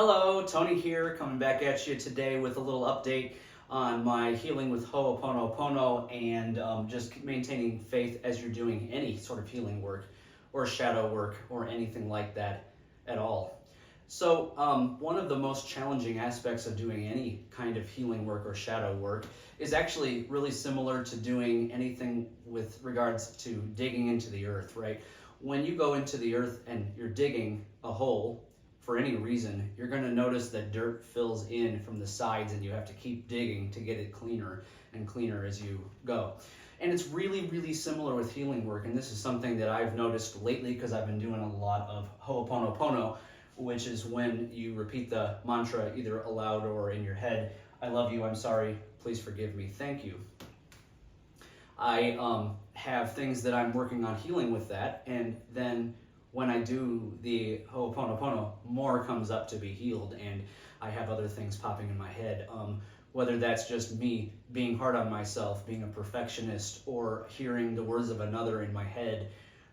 Hello, Tony here, coming back at you today with a little update on my healing with Ho'oponopono and just maintaining faith as you're doing any sort of healing work or shadow work or anything like that at all. So one of the most challenging aspects of doing any kind of healing work or shadow work is actually really similar to doing anything with regards to digging into the earth, right? When you go into the earth and you're digging a hole, for any reason, you're going to notice that dirt fills in from the sides and you have to keep digging to get it cleaner and cleaner as you go. And it's really, really similar with healing work. And this is something that I've noticed lately because I've been doing a lot of Ho'oponopono, which is when you repeat the mantra either aloud or in your head. I love you, I'm sorry, please forgive me, thank you. I have things that I'm working on healing with that, and then when I do the Ho'oponopono, more comes up to be healed, and I have other things popping in my head. Whether that's just me being hard on myself, being a perfectionist, or hearing the words of another in my head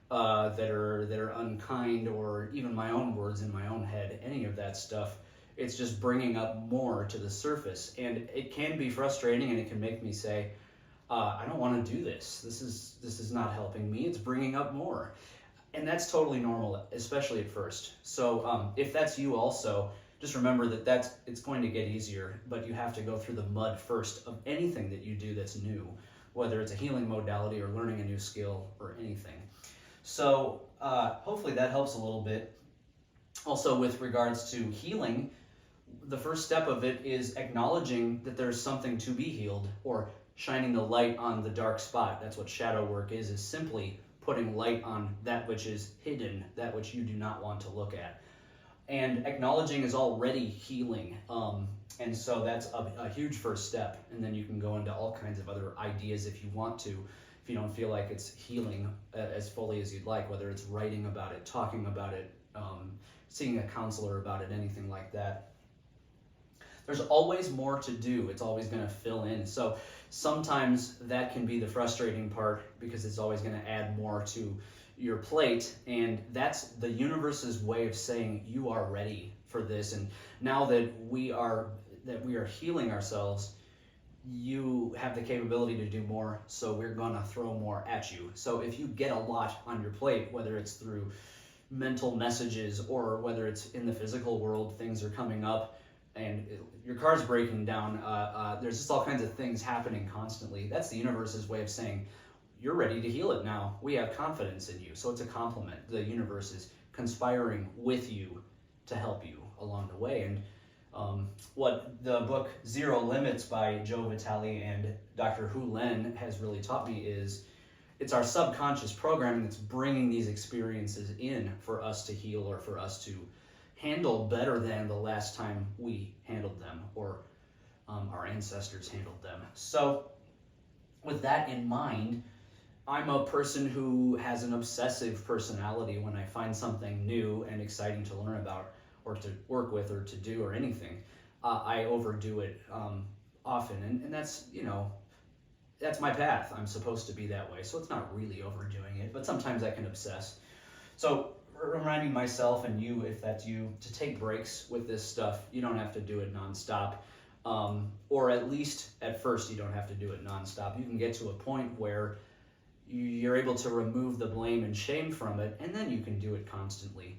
that are unkind, or even my own words in my own head, any of that stuff, it's just bringing up more to the surface. And it can be frustrating, and it can make me say, I don't want to do this. This is not helping me. It's bringing up more. And that's totally normal, especially at first. So if that's you also, just remember that it's going to get easier, but you have to go through the mud first of anything that you do that's new, whether it's a healing modality or learning a new skill or anything. So hopefully that helps a little bit. Also, with regards to healing, the first step of it is acknowledging that there's something to be healed, or shining the light on the dark spot. That's what shadow work is simply putting light on that which is hidden, that which you do not want to look at. And acknowledging is already healing. And so that's a huge first step. And then you can go into all kinds of other ideas if you want to, if you don't feel like it's healing as fully as you'd like, whether it's writing about it, talking about it, seeing a counselor about it, anything like that. There's always more to do. It's always going to fill in. So sometimes that can be the frustrating part because it's always going to add more to your plate. And that's the universe's way of saying you are ready for this. And now that we are healing ourselves, you have the capability to do more. So we're going to throw more at you. So if you get a lot on your plate, whether it's through mental messages or whether it's in the physical world, things are coming up, and your car's breaking down, there's just all kinds of things happening constantly. That's the universe's way of saying, you're ready to heal it now. We have confidence in you. So it's a compliment. The universe is conspiring with you to help you along the way. And what the book Zero Limits by Joe Vitale and Dr. Hu Len has really taught me is it's our subconscious programming that's bringing these experiences in for us to heal or for us to handle better than the last time we handled them or our ancestors handled them. So with that in mind, I'm a person who has an obsessive personality. When I find something new and exciting to learn about or to work with or to do or anything, I overdo it often. And that's, that's my path. I'm supposed to be that way. So it's not really overdoing it, but sometimes I can obsess. So reminding myself and you, if that's you, to take breaks with this stuff. You don't have to do it nonstop, or at least at first you don't have to do it nonstop. You can get to a point where you're able to remove the blame and shame from it, and then you can do it constantly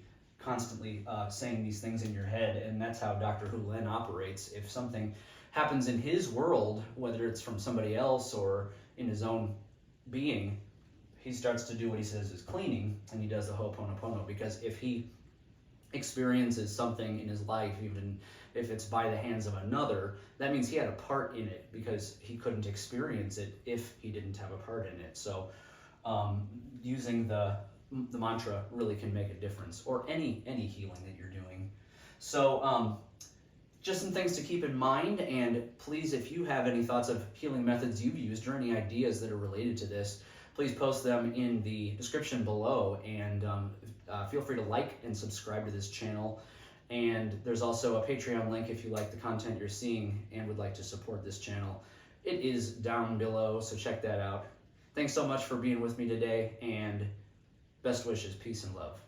saying these things in your head. And that's how Dr. Hu Len operates. If something happens in his world, whether it's from somebody else or in his own being, he starts to do what he says is cleaning, and he does the Ho'oponopono, because if he experiences something in his life, even if it's by the hands of another, that means he had a part in it, because he couldn't experience it if he didn't have a part in it. So using the mantra really can make a difference, or any healing that you're doing. So just some things to keep in mind, and please, if you have any thoughts of healing methods you've used or any ideas that are related to this, please post them in the description below, and feel free to like and subscribe to this channel. And there's also a Patreon link if you like the content you're seeing and would like to support this channel. It is down below, so check that out. Thanks so much for being with me today, and best wishes, peace and love.